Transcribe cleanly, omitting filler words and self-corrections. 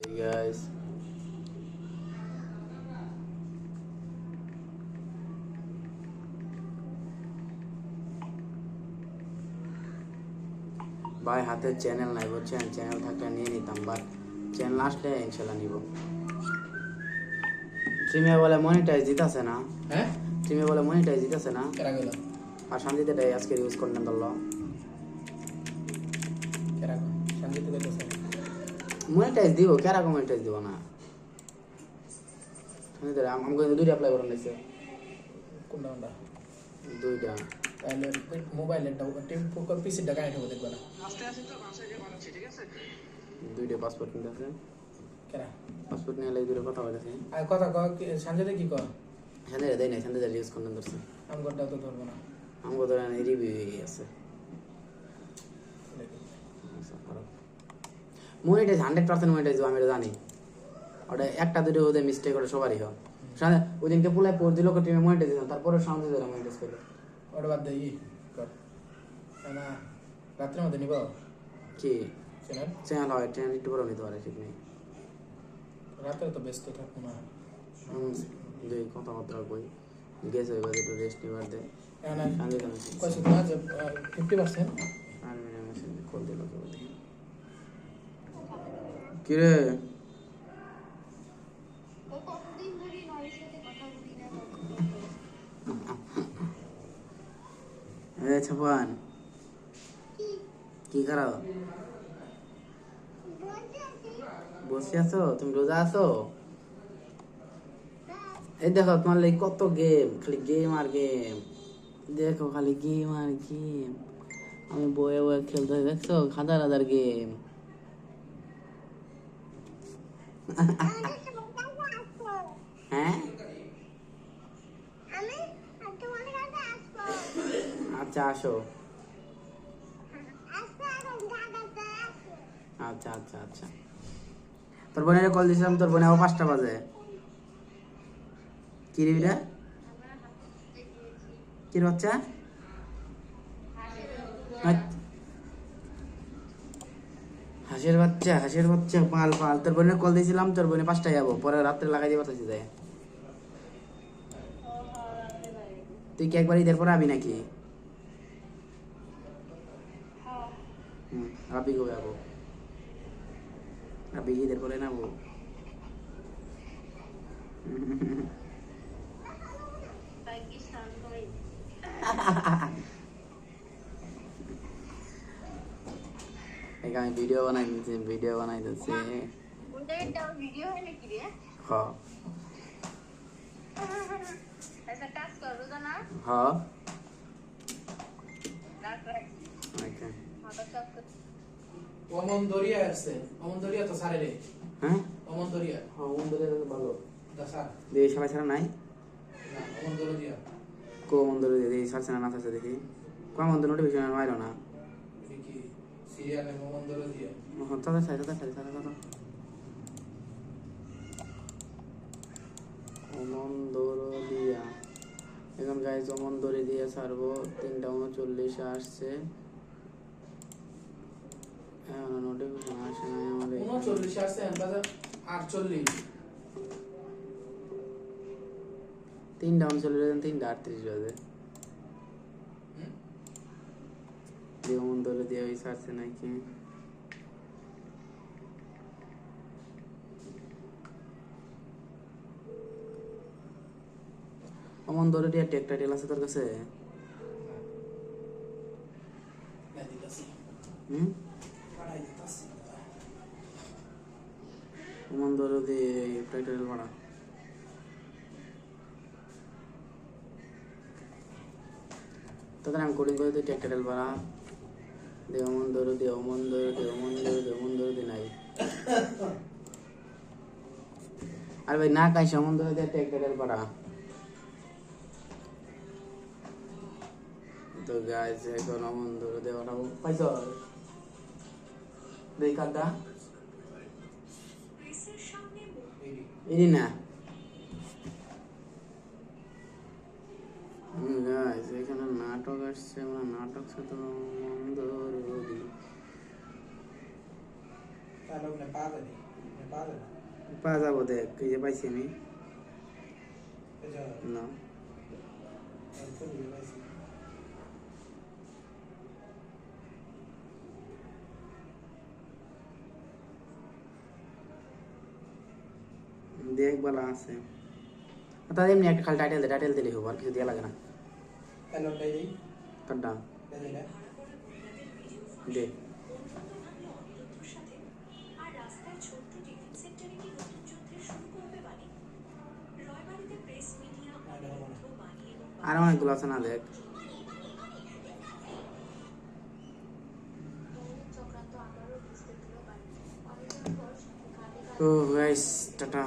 Hey guys, ভাই হাতে channel নাই বুঝছেন, চ্যানেল থাকলে নিয়ে নিতাম, বাট চ্যানেল আসলে ইনশাল্লাহ নিব। ট্রিমে বলে মনিটাইজ দিতেছে না, হ্যাঁ ট্রিমে বলে মনিটাইজ দিতেছে না, কেরা গেল আর শান্তিতে এটাই আজকে ইউজ করলেন ধরলো কেরা শান্তি তো গেছে মনিটাইজ দিব, কেরকম মনিটাইজ দিব না। শান্তিতে আমাকে দুইটা অ্যাপ্লাই করে নিয়েছে, কোনটা কোনটা দুইটা। তাহলে মোবাইলের টেম্পো পিসিটা কানেক্ট হবে দেখবে না দুইটা পাসপোর্ট নিতে আছে, কেরা পাসপোর্ট নিয়ে এলে দুটো কথা বলেছে। আর কথা কয় শান্তিতে কি কর শান্তিতে দেয় নাই, শান্তিতে ইউজ করলেন ধরছে। আমি কোনটা তো ধরবো না আমাকে ধরেন রিভিউ আছে মনিটাইজ 100% মনিটাইজ, আমি এটা জানি। ওটা একটা দুটো ওদের মিস্টেক ওটা সবারই হয়। ওই দিনকে পুলাই পর দিল টিমে মনিটাইজ দিলাম, তারপরে শান্তি দিলাম মনিটাইজ করে। ওটা বাদ দেই কর না রাত্রের মধ্যে নিব কি চ্যানেল চ্যানেল হয়, চ্যানেল একটু বড় নিতে পারে, ঠিক নেই। রাতে তো ব্যস্ত থাকবো না দুই কথাবার্তা বই গেছে, ওই বাজে একটু রেস্ট নিবার দেয়। শান্তি কয়েছে তোমার 50% খোল দিল কিরে ছাপান কি খারাপ বসে আছো? তুমি রোজা আছো? এই দেখো তোমার লাগে কত গেম, খালি গেম আর গেম, দেখো খালি গেম আর গেম। আমি বয়ে বয়ে খেলতে দেখছো, হাজার হাজার গেম। হ্যাঁ আচ্ছা আসো, আচ্ছা আচ্ছা আচ্ছা। তোর বোনের কল দিয়েছিলাম, তোর বোনে আবার 5টা বাজে। কি রে এটা, কি বাচ্চা? হাঁসের বাচ্চা, হাঁসের বাচ্চা, পাল পাল। তোর বোনের কল দিয়েছিলাম, তোর বোনে 5টায় যাবো, পরে রাত্রে লাগাই দিয়ে পাঠাচ্ছি যায়। তুই কি একবার ঈদের পরে আবি নাকি? আবি কবে যাবো? আবি ঈদের পরে নাবো? আমি ভিডিও বানাই দিচ্ছি, ভিডিও বানাই দিচ্ছি। হ্যাঁ হ্যাঁ অমন দরিয়া আসছে অমন দরিয়া তো সারে রে হ্যাঁ অমন দরিয়া হ্যাঁ মন্দিরে ভালো দাসা দিয়ে সবাই ছাড়া নাই। না অমন দরিয়া কো মন্দিরে দিয়ে ছাড়ছে না, না ছাড়ছে দেখি। কোন মন্দির নোটিফিকেশন মাইলো না। কি সিরিয়ালে অমন দরিয়া তাদের সাইড তাদের সাইড তাদের কথা অমন্দর দিয়া। এখন গাইজ অমন্দরে দিয়ে ছাড়বো, 3টা 39 আসছে, এখন নোটিফিকেশন আসে নাই আমার। 39 আসছে বাজার 48 3টা 39 3টা 38 বাজে। দিয়ে অমন্দরে দিয়ে ওই ছাড়ছে নাকি। অমন্দরে দিয়ে টেক টাইটেল আছে তোর কাছে? না দিতাছি পাড়াই দিতাছি অমন্দরে দিয়ে টাইটেল ভাড়া। তাদের আমি কোডিং করে দিই টেক টাইটেল ভাড়া। দেওমন্দর দেওমন্দর দেওমন্দর দেওমন্দর দি নাই। আর ভাই না কাই সমন্দর দিয়ে টেক টাইটেল ভাড়া। তো গাইস এখন অমন্দর দেওয়াটা পাইছ দেই কাদা এরি না। গাইস এখানে নাটক আসছে, আমরা নাটক সাথে অমন্দর তাহলে পাবে পাওয়া যাবে পাওয়া যাবো দেখ, এই যে পাইছি আমি। এই যে না ছবি পাইছি দেখ বলা আছে। তাহলে এমনি একটা খালি টাইটেল দিলেই হবো, আর কিছু দেওয়া লাগে না। এলনটাই দেই কাটটা দেই না দে। আর অনেকগুলো আছে না, দেখ। তো গাইস, টাটা।